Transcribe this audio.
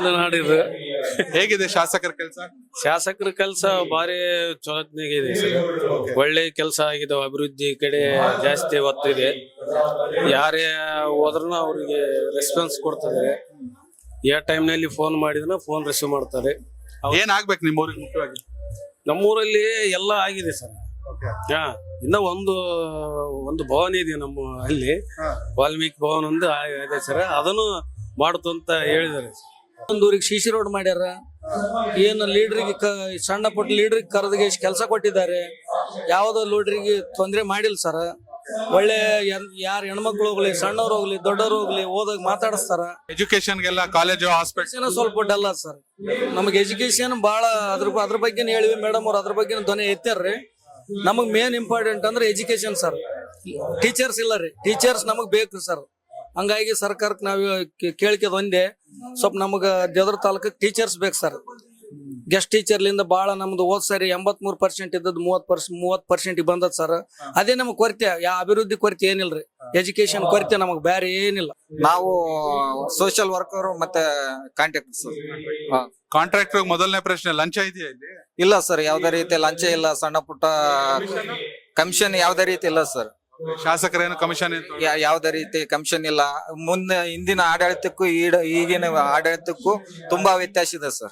ನಾಡಿದ್ದು ಹೇಗಿದೆ ಶಾಸಕರ ಕೆಲಸ? ಶಾಸಕರ ಕೆಲಸ ಭಾರಿ ಚೊಲೋತ್ನಾಗಿದೆ ಸರ್. ಒಳ್ಳೆ ಕೆಲಸ ಆಗಿದೆ, ಅಭಿವೃದ್ಧಿ ಕಡೆ ಜಾಸ್ತಿ ಒತ್ತಿದೆ. ಯಾರೇ ಹೋದ್ರೂ ಅವ್ರಿಗೆ ರೆಸ್ಪಾನ್ಸ್ ಕೊಡ್ತಿದ್ದಾರೆ. ಯಾವ ಟೈಮ್ನಲ್ಲಿ ಫೋನ್ ಮಾಡಿದ್ರೆ ಫೋನ್ ರಿಸೀವ್ ಮಾಡ್ತಾರೆ. ಏನ್ ಆಗ್ಬೇಕು ನಿಮ್ಮ ಊರಿಗೆ ಮುಖ್ಯವಾಗಿ? ನಮ್ಮೂರಲ್ಲಿ ಎಲ್ಲ ಆಗಿದೆ ಸರ್. ಹಾ, ಇನ್ನ ಒಂದು ಭವನ ಇದೆ ನಮ್ಮ ಅಲ್ಲಿ, ವಾಲ್ಮೀಕಿ ಭವನ ಒಂದು ಇದೆ ಸರ್. ಅದನ್ನು ಮಾಡುತ್ತ ಅಂತ ಹೇಳಿದ್ದಾರೆ. ಒಂದು ಊರಿಗೆ ಸಿಸಿ ರೋಡ್ ಮಾಡ್ಯಾರ. ಏನು ಲೀಡ್ರಿಗೆ ಸಣ್ಣ ಪುಟ್ಟ ಲೀಡ್ರಿಗೆ ಕರೆದಿಗೆ ಕೆಲಸ ಕೊಟ್ಟಿದ್ದಾರೆ. ಯಾವುದೋ ಲೀಡ್ರಿಗೆ ತೊಂದರೆ ಮಾಡಿಲ್ಲ ಸರ್. ಒಳ್ಳೆ ಯಾರು ಹೆಣ್ಮಕ್ಳು ಹೋಗ್ಲಿ, ಸಣ್ಣವ್ರು ಹೋಗ್ಲಿ, ದೊಡ್ಡವ್ರು ಹೋಗ್ಲಿ, ಓದಾಗ ಮಾತಾಡಿಸ್ತಾರ. ಎಜುಕೇಶನ್ಗೆಲ್ಲ ಕಾಲೇಜು, ಹಾಸ್ಪಿಟಲ್ ಸ್ವಲ್ಪ ಡಲ್ಲ ಸರ್. ನಮಗೆ ಎಜುಕೇಶನ್ ಭಾಳ ಅದ್ರ ಬಗ್ಗೆ ಹೇಳಿವಿ ಮೇಡಮ್ ಅವ್ರು. ಅದ್ರ ಬಗ್ಗೆ ಧ್ವನಿ ಎತ್ತಾರ್ರಿ. ನಮಗ್ ಮೇನ್ ಇಂಪಾರ್ಟೆಂಟ್ ಅಂದ್ರೆ ಎಜುಕೇಶನ್ ಸರ್. ಟೀಚರ್ಸ್ ಇಲ್ಲ ರೀ, ಟೀಚರ್ಸ್ ನಮಗ್ ಬೇಕು ಸರ್. ಹಂಗಾಗಿ ಸರ್ಕಾರಕ್ಕೆ ನಾವು ಕೇಳಿಕೆ ಒಂದೇ, ಸ್ವಲ್ಪ ನಮಗ ದೇವ್ರ ತಾಲೂಕಕ್ಕೆ ಟೀಚರ್ಸ್ ಬೇಕು ಸರ್. ಗೆಸ್ಟ್ ಟೀಚರ್ಲಿಂದ ಭಾಳ ನಮ್ದು ಹೋದ್ ಸರಿ 83% ಇದ್ದದ್ದು 30% ಬಂದದ ಸರ್. ಅದೇ ನಮಗ್ ಕೊರತೆ, ಯಾವ ಅಭಿವೃದ್ಧಿ ಕೊರತೆ ಏನಿಲ್ರಿ. ಎಜುಕೇಶನ್ ಕೊರತೆ ನಮಗ್ ಬೇರೆ ಏನಿಲ್ಲ. ನಾವು ಸೋಷಿಯಲ್ ವರ್ಕರ್ ಮತ್ತೆ ಕಾಂಟ್ರಾಕ್ಟರ್ ಸರ್. ಕಾಂಟ್ರಾಕ್ಟರ್ ಮೊದಲನೇ ಪ್ರಶ್ನೆ, ಲಂಚ ಇದೆಯಾ ಇಲ್ಲಿ? ಇಲ್ಲ ಸರ್, ಯಾವ್ದೇ ರೀತಿ ಲಂಚ ಇಲ್ಲ. ಸಣ್ಣ ಪುಟ್ಟ ಕಮಿಷನ್ ಯಾವ್ದೇ ರೀತಿ ಇಲ್ಲ ಸರ್. ಶಾಸಕರೇನು ಕಮಿಷನ್ ಯಾವ್ದೇ ರೀತಿ ಕಮಿಷನ್ ಇಲ್ಲ. ಹಿಂದಿನ ಆಡಳಿತಕ್ಕೂ ಈಗಿನ ಆಡಳಿತಕ್ಕೂ ತುಂಬಾ ವ್ಯತ್ಯಾಸ ಇದೆ ಸರ್.